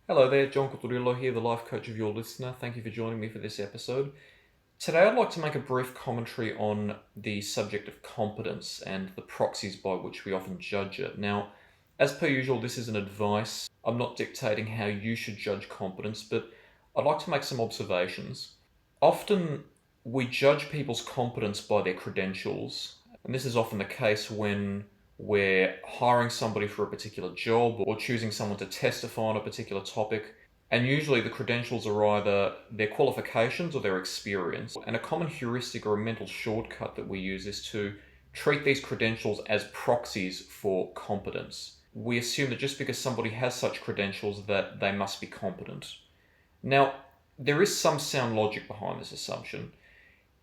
Hello there, John Coturillo here, the life coach of your listener. Thank you for joining me for this episode. Today I'd like to make a brief commentary on the subject of competence and the proxies by which we often judge it. Now, as per usual, this isn't advice. I'm not dictating how you should judge competence, but I'd like to make some observations. Often we judge people's competence by their credentials, and this is often the case when we're hiring somebody for a particular job or choosing someone to testify on a particular topic. And usually the credentials are either their qualifications or their experience. And a common heuristic or a mental shortcut that we use is to treat these credentials as proxies for competence. We assume that just because somebody has such credentials that they must be competent. Now, there is some sound logic behind this assumption.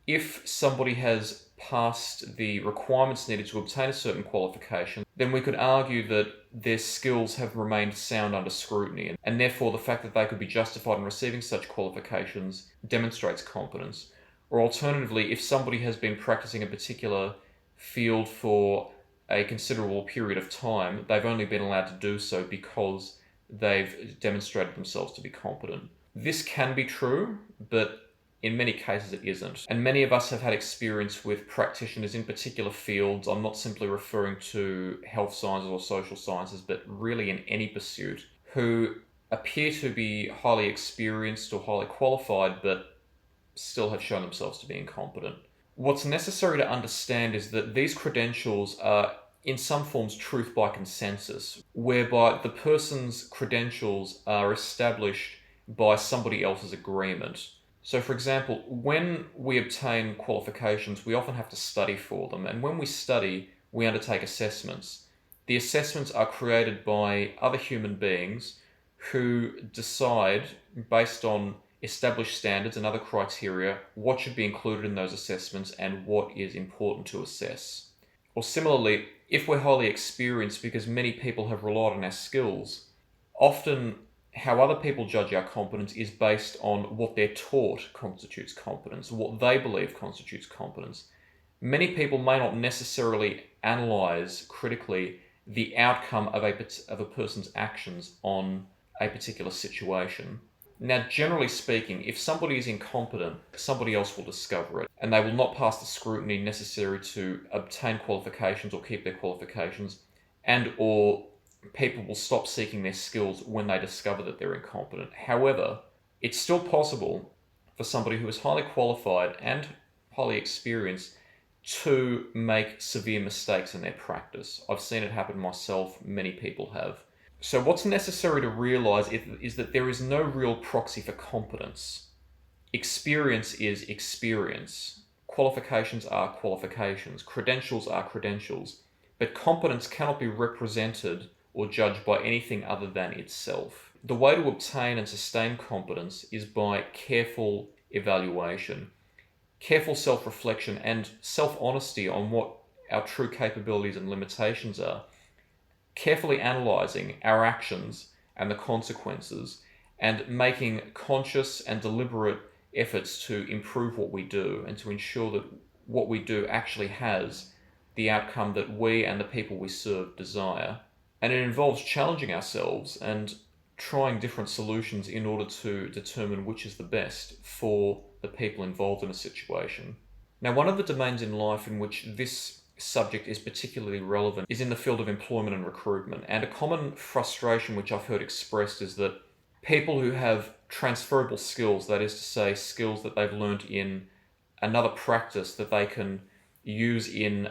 If somebody has passed the requirements needed to obtain a certain qualification, then we could argue that their skills have remained sound under scrutiny, and therefore the fact that they could be justified in receiving such qualifications demonstrates competence. Or alternatively, if somebody has been practicing a particular field for a considerable period of time, they've only been allowed to do so because they've demonstrated themselves to be competent. This can be true, but in many cases it isn't. And many of us have had experience with practitioners in particular fields. I'm not simply referring to health sciences or social sciences, but really in any pursuit, who appear to be highly experienced or highly qualified, but still have shown themselves to be incompetent. What's necessary to understand is that these credentials are in some forms truth by consensus, whereby the person's credentials are established by somebody else's agreement. So, for example, when we obtain qualifications, we often have to study for them. And when we study, we undertake assessments. The assessments are created by other human beings who decide, based on established standards and other criteria, what should be included in those assessments and what is important to assess. Or similarly, if we're highly experienced because many people have relied on our skills, often how other people judge our competence is based on what they're taught constitutes competence, what they believe constitutes competence. Many people may not necessarily analyze critically the outcome of a person's actions on a particular situation. Now, generally speaking, if somebody is incompetent, somebody else will discover it, and they will not pass the scrutiny necessary to obtain qualifications or keep their qualifications, and or people will stop seeking their skills when they discover that they're incompetent. However, it's still possible for somebody who is highly qualified and highly experienced to make severe mistakes in their practice. I've seen it happen myself, many people have. So what's necessary to realize is that there is no real proxy for competence. Experience is experience. Qualifications are qualifications. Credentials are credentials. But competence cannot be represented or judged by anything other than itself. The way to obtain and sustain competence is by careful evaluation, careful self-reflection, and self-honesty on what our true capabilities and limitations are, carefully analysing our actions and the consequences, and making conscious and deliberate efforts to improve what we do and to ensure that what we do actually has the outcome that we and the people we serve desire. And it involves challenging ourselves and trying different solutions in order to determine which is the best for the people involved in a situation. Now, one of the domains in life in which this subject is particularly relevant is in the field of employment and recruitment. And a common frustration which I've heard expressed is that people who have transferable skills, that is to say, skills that they've learned in another practice that they can use in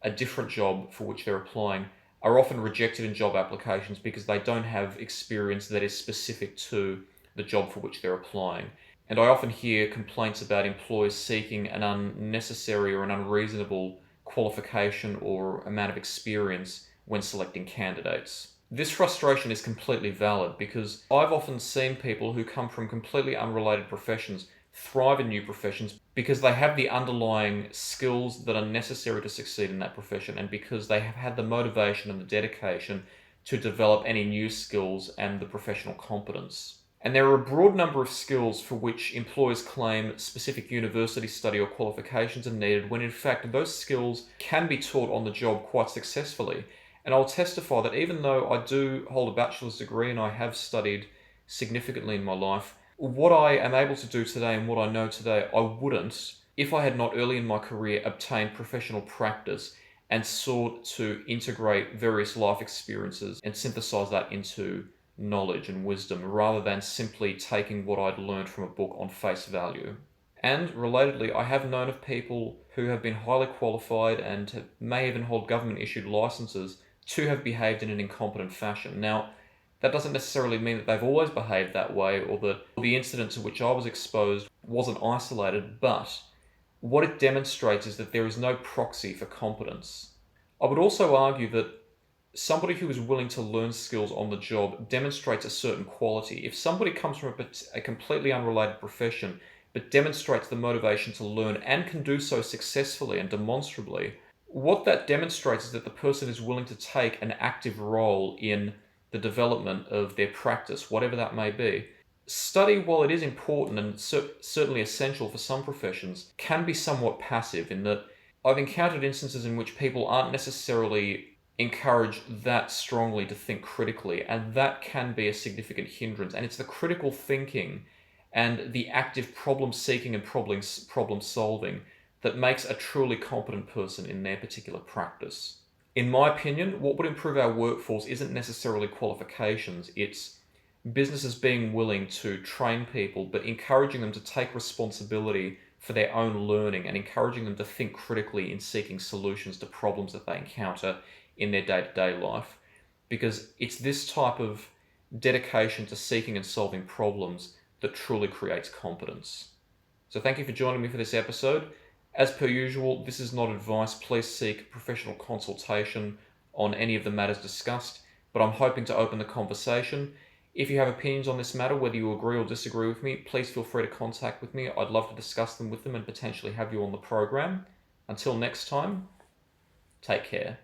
a different job for which they're applying, are often rejected in job applications because they don't have experience that is specific to the job for which they're applying. And I often hear complaints about employers seeking an unnecessary or an unreasonable qualification or amount of experience when selecting candidates. This frustration is completely valid because I've often seen people who come from completely unrelated professions thrive in new professions because they have the underlying skills that are necessary to succeed in that profession, and because they have had the motivation and the dedication to develop any new skills and the professional competence. And there are a broad number of skills for which employers claim specific university study or qualifications are needed, when in fact those skills can be taught on the job quite successfully. And I'll testify that even though I do hold a bachelor's degree and I have studied significantly in my life. What I am able to do today and what I know today, I wouldn't if I had not early in my career obtained professional practice and sought to integrate various life experiences and synthesize that into knowledge and wisdom rather than simply taking what I'd learned from a book on face value. And relatedly, I have known of people who have been highly qualified and may even hold government issued licenses to have behaved in an incompetent fashion. Now, that doesn't necessarily mean that they've always behaved that way or that the incident to which I was exposed wasn't isolated, but what it demonstrates is that there is no proxy for competence. I would also argue that somebody who is willing to learn skills on the job demonstrates a certain quality. If somebody comes from a completely unrelated profession but demonstrates the motivation to learn and can do so successfully and demonstrably, what that demonstrates is that the person is willing to take an active role in the development of their practice, whatever that may be. Study, while it is important and certainly essential for some professions, can be somewhat passive in that I've encountered instances in which people aren't necessarily encouraged that strongly to think critically, and that can be a significant hindrance. And it's the critical thinking and the active problem seeking and problem solving that makes a truly competent person in their particular practice. In my opinion, what would improve our workforce isn't necessarily qualifications, it's businesses being willing to train people, but encouraging them to take responsibility for their own learning and encouraging them to think critically in seeking solutions to problems that they encounter in their day-to-day life. Because it's this type of dedication to seeking and solving problems that truly creates competence. So thank you for joining me for this episode. As per usual, this is not advice. Please seek professional consultation on any of the matters discussed, but I'm hoping to open the conversation. If you have opinions on this matter, whether you agree or disagree with me, please feel free to contact with me. I'd love to discuss them with them and potentially have you on the program. Until next time, take care.